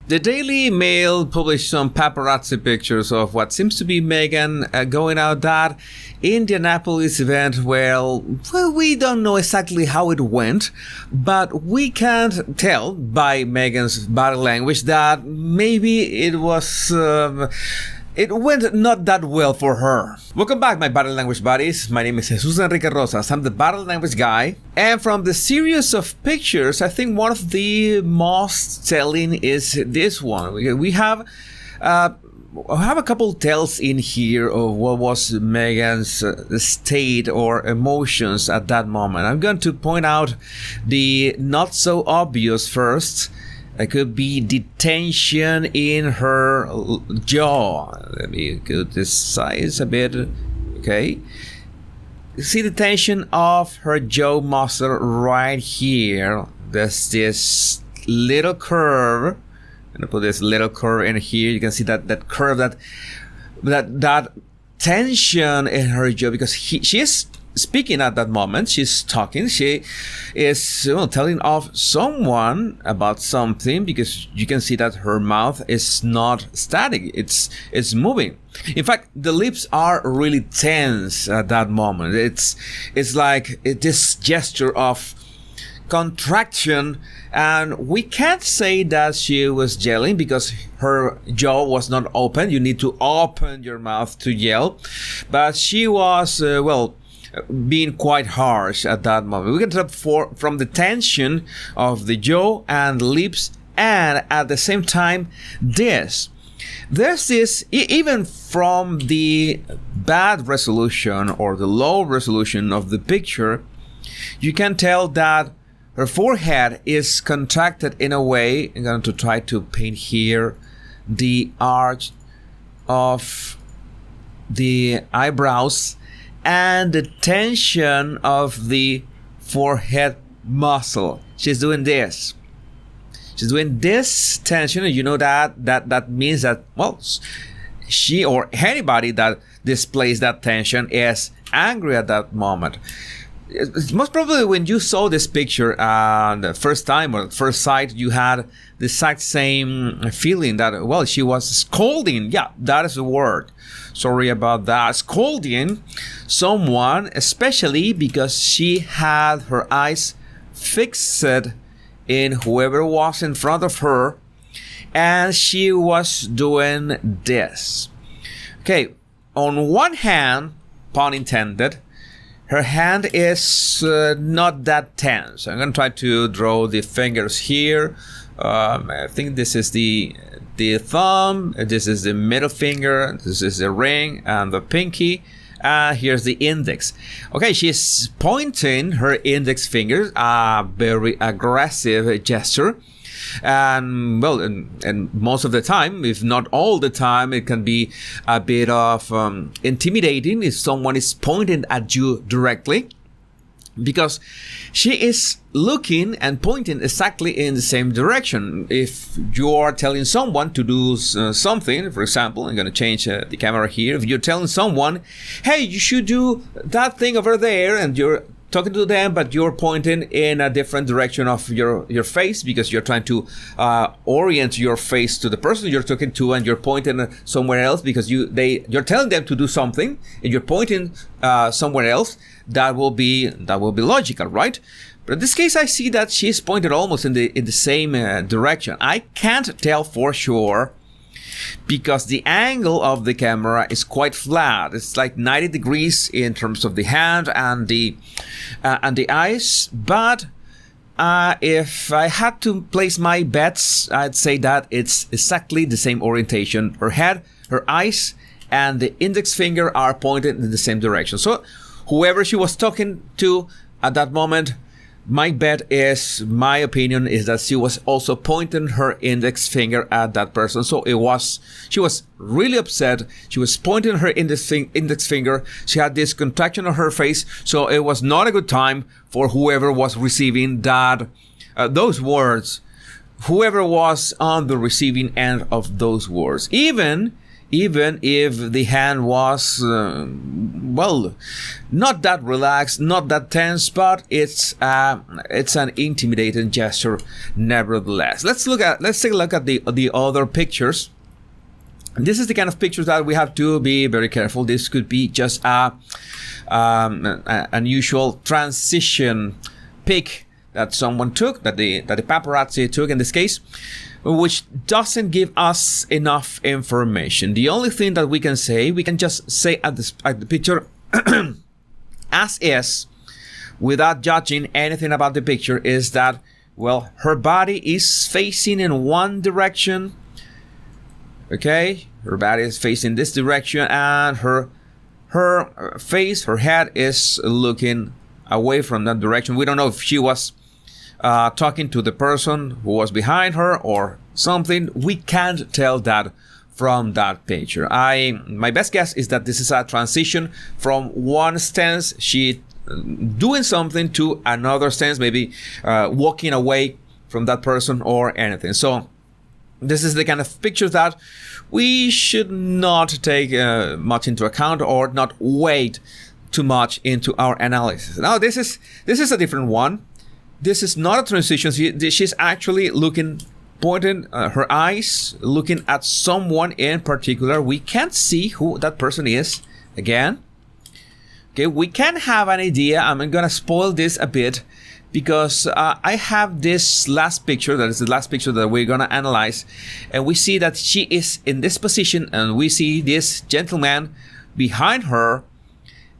The Daily Mail published some paparazzi pictures of what seems to be Meghan going out that Indianapolis event. Well, we don't know exactly how it went, but we can't tell by Meghan's body language that maybe it was... it went not that well for her. Welcome back, my body language buddies. My name is Jesus Enrique Rosas. I'm the body language guy. And from the series of pictures, I think one of the most telling is this one. We have a couple tells in here of what was Meghan's state or emotions at that moment. I'm going to point out the not so obvious first. It could be the tension in her jaw. Let me get this size a bit. Okay. See the tension of her jaw muscle right here. There's this little curve. I'm gonna put this little curve in here. You can see that curve, that tension in her jaw, because she is speaking at that moment. She's talking. She is telling of someone about something, because you can see that her mouth is not static. It's moving. In fact, the lips are really tense at that moment. It's like this gesture of contraction, and we can't say that she was yelling because her jaw was not open. You need to open your mouth to yell, but she was being quite harsh at that moment. We can tell from the tension of the jaw and lips, and at the same time there's this, even from the bad resolution or the low resolution of the picture, you can tell that her forehead is contracted in a way. I'm going to try to paint here the arch of the eyebrows and the tension of the forehead muscle. She's doing this. She's doing this tension, and you know that means that, well, she or anybody that displays that tension is angry at that moment. Most probably when you saw this picture the first time or first sight, you had the exact same feeling that, well, she was scolding. Yeah, that is the word. Sorry about that. Scolding someone, especially because she had her eyes fixed in whoever was in front of her, and she was doing this. Okay, on one hand, pun intended, her hand is not that tense. I'm going to try to draw the fingers here. I think this is the thumb, this is the middle finger, this is the ring and the pinky, here's the index. Okay, she's pointing her index finger, a very aggressive gesture. And well, and most of the time, if not all the time, it can be a bit of intimidating if someone is pointing at you directly, because she is looking and pointing exactly in the same direction. If you are telling someone to do something, for example, I'm going to change the camera here. If you're telling someone, hey, you should do that thing over there, and you're talking to them, but you're pointing in a different direction of your face, because you're trying to orient your face to the person you're talking to, and you're pointing somewhere else because you're telling them to do something and you're pointing somewhere else. That will be logical, right? But in this case, I see that she's pointed almost in the same direction. I can't tell for sure, because the angle of the camera is quite flat. It's like 90 degrees in terms of the hand and the eyes. But if I had to place my bets, I'd say that it's exactly the same orientation. Her head, her eyes, and the index finger are pointed in the same direction. So whoever she was talking to at that moment, my opinion is that she was also pointing her index finger at that person. So she was really upset. She was pointing her index finger. She had this contraction on her face. So it was not a good time for whoever was receiving those words. Whoever was on the receiving end of those words. Even even if the hand was, well, not that relaxed, not that tense, but it's an intimidating gesture nevertheless. Let's take a look at the other pictures. This is the kind of pictures that we have to be very careful. This could be just an unusual transition pic that someone took, that the paparazzi took in this case, which doesn't give us enough information. The only thing that we can just say at the picture as is, without judging anything about the picture, is that, well, her body is facing in one direction. Okay, her body is facing this direction, and her face, her head is looking away from that direction. We don't know if she was talking to the person who was behind her or something. We can't tell that from that picture. My best guess is that this is a transition from one stance, she doing something, to another stance, maybe walking away from that person or anything. So this is the kind of pictures that we should not take much into account, or not weight too much into our analysis. Now this is a different one. This is not a transition. She's actually looking, pointing her eyes, looking at someone in particular. We can't see who that person is. Again, okay, we can have an idea. I'm gonna spoil this a bit, because I have this last picture, that is the last picture that we're gonna analyze, and we see that she is in this position, and we see this gentleman behind her,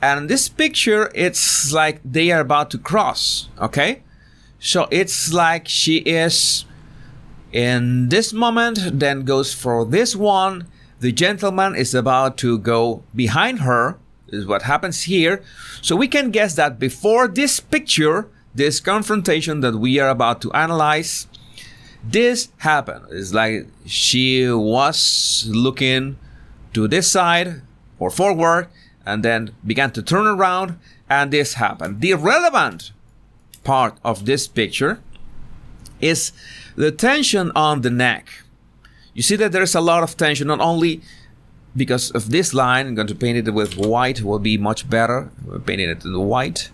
and this picture, it's like they are about to cross. Okay, so it's like she is in this moment, then goes for this one. The gentleman is about to go behind her, is what happens here. So we can guess that before this picture, this confrontation that we are about to analyze, this happened. It's like she was looking to this side or forward, and then began to turn around, and this happened. The relevant part of this picture is the tension on the neck. You see that there's a lot of tension, not only because of this line. I'm going to paint it with white, will be much better. We're painting it in the white.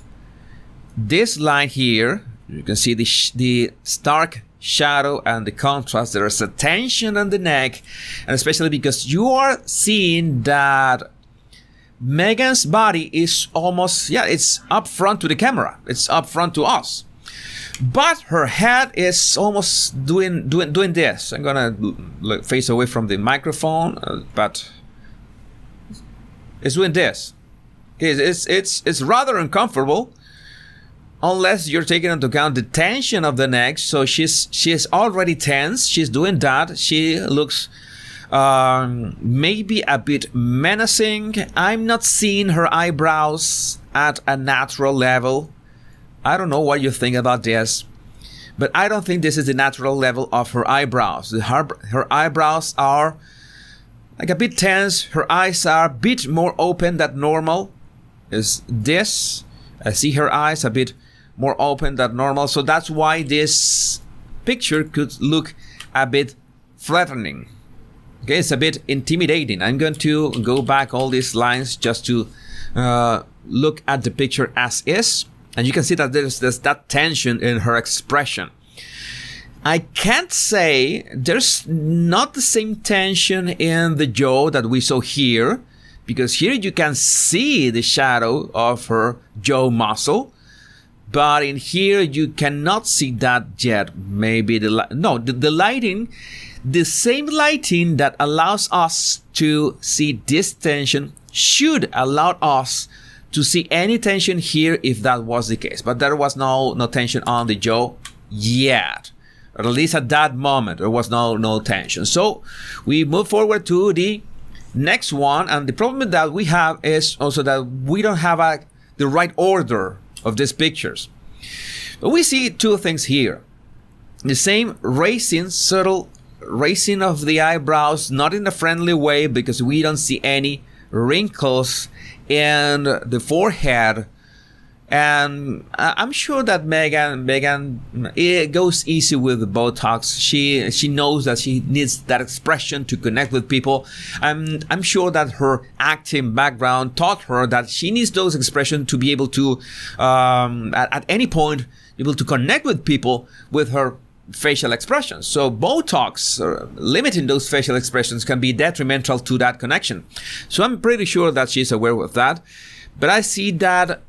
This line here, you can see the stark shadow and the contrast. There is a tension on the neck, and especially because you are seeing that Meghan's body is almost, it's up front to the camera. It's up front to us. But her head is almost doing this. I'm gonna face away from the microphone, but it's doing this. It's rather uncomfortable, unless you're taking into account the tension of the neck. So she's already tense. She's doing that. She looks maybe a bit menacing. I'm not seeing her eyebrows at a natural level. I don't know what you think about this, but I don't think this is the natural level of her eyebrows. Her eyebrows are like a bit tense. Her eyes are a bit more open than normal. Is this? I see her eyes a bit more open than normal. So that's why this picture could look a bit threatening. Okay, it's a bit intimidating. I'm going to go back all these lines just to look at the picture as is. And you can see that there's that tension in her expression. I can't say there's not the same tension in the jaw that we saw here, because here you can see the shadow of her jaw muscle. But in here you cannot see that yet. Maybe the lighting, the same lighting that allows us to see this tension should allow us to see any tension here if that was the case. But there was no tension on the jaw yet. Or at least at that moment, there was no tension. So we move forward to the next one. And the problem that we have is also that we don't have the right order of these pictures. But we see two things here. The same raising, subtle raising of the eyebrows, not in a friendly way, because we don't see any wrinkles in the forehead. And I'm sure that Meghan it goes easy with the Botox. She knows that she needs that expression to connect with people. I'm sure that her acting background taught her that she needs those expressions to be able to, at any point, be able to connect with people with her facial expressions. So Botox, limiting those facial expressions, can be detrimental to that connection. So I'm pretty sure that she's aware of that. But I see that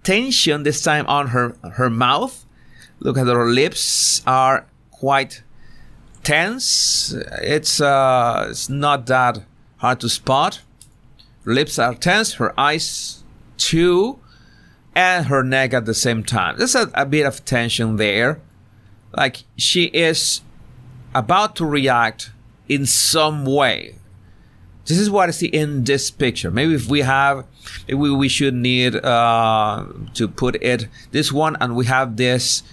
tension this time on her mouth. Look at her lips are quite tense. It's not that hard to spot. Her lips are tense, her eyes too, and her neck at the same time. There's a bit of tension there. Like she is about to react in some way. This is what I see in this picture. Maybe if we have, maybe we should need to put it this one, and we have this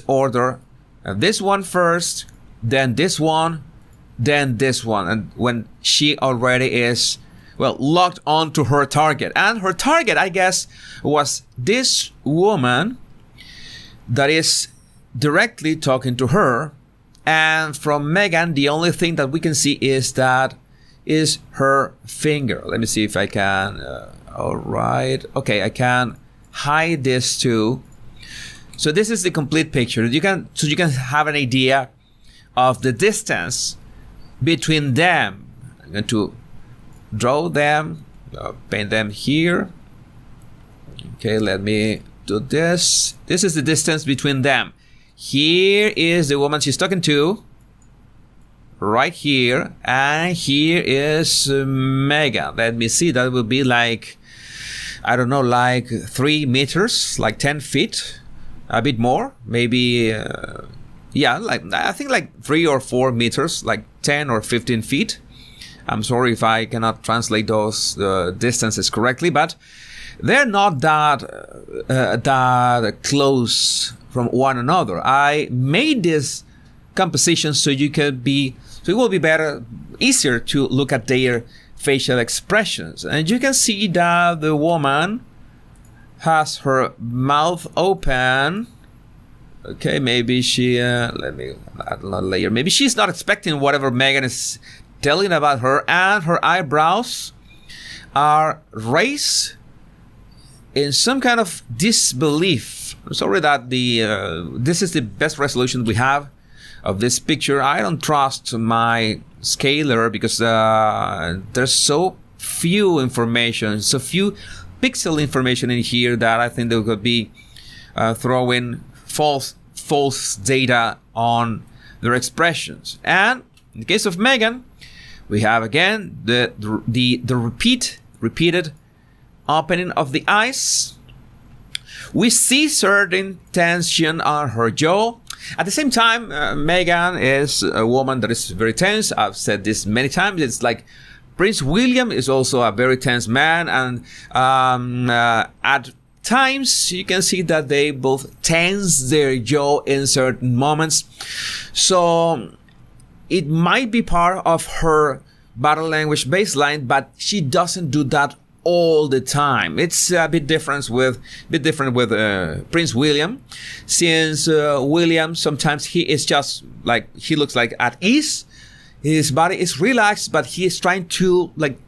order. This one first, then this one, then this one. And when she already is, well, locked onto her target. And her target, I guess, was this woman that is directly talking to her. And from Meghan, the only thing that we can see is her finger. Let me see if I can. All right. Okay, I can hide this too. So this is the complete picture. You can have an idea of the distance between them. I'm going to draw them, paint them here. Okay, let me do this. This is the distance between them. Here is the woman she's talking to, right here, and here is Meghan. Let me see, that will be like, I don't know, like 3 meters, like 10 feet, a bit more, maybe, yeah, like I think like 3 or 4 meters, like 10 or 15 feet. I'm sorry if I cannot translate those distances correctly, but they're not that close from one another. I made this composition so it will be better, easier to look at their facial expressions. And you can see that the woman has her mouth open. Okay, maybe she, let me add another layer. Maybe she's not expecting whatever Meghan is telling about her, and her eyebrows are raised in some kind of disbelief. I'm sorry that this is the best resolution we have of this picture. I don't trust my scaler because there's so few information, so few pixel information in here that I think they could be throwing false data on their expressions. And in the case of Meghan, we have again the repeated opening of the eyes. We see certain tension on her jaw. At the same time, Meghan is a woman that is very tense. I've said this many times. It's like Prince William is also a very tense man, and at times you can see that they both tense their jaw in certain moments. So it might be part of her body language baseline, but she doesn't do that all the time. It's a bit different with Prince William, since William sometimes he is just like, he looks like at ease, his body is relaxed, but he is trying to like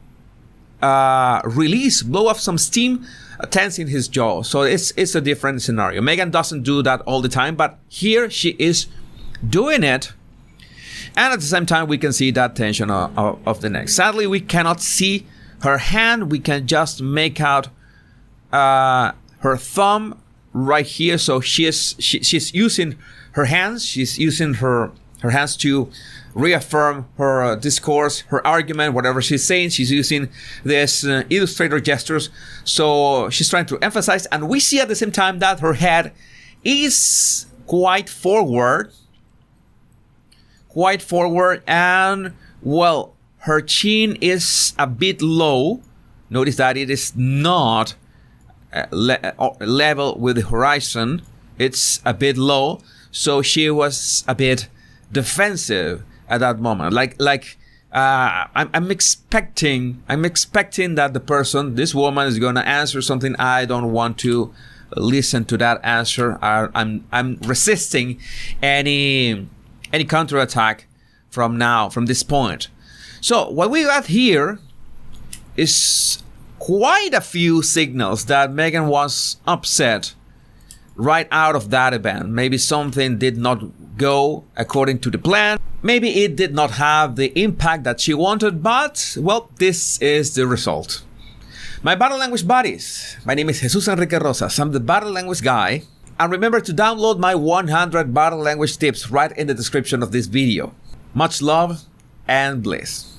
blow off some steam, tensing his jaw. So it's a different scenario. Meghan doesn't do that all the time, but here she is doing it. And at the same time, we can see that tension of the neck. Sadly, we cannot see her hand. We can just make out her thumb right here. So she's using her hands. She's using her hands to reaffirm her discourse, her argument, whatever she's saying. She's using this illustrator gestures. So she's trying to emphasize. And we see at the same time that her head is quite forward, and well, her chin is a bit low. Notice that it is not level with the horizon. It's a bit low. So she was a bit defensive at that moment. I'm expecting that this woman is going to answer something I don't want to listen to that answer. I'm resisting any counterattack from this point. So what we got here is quite a few signals that Meghan was upset right out of that event. Maybe something did not go according to the plan. Maybe it did not have the impact that she wanted, but, well, this is the result. My body language buddies, my name is Jesus Enrique Rosas. I'm the body language guy. And remember to download my 100 body language tips right in the description of this video. Much love and bliss.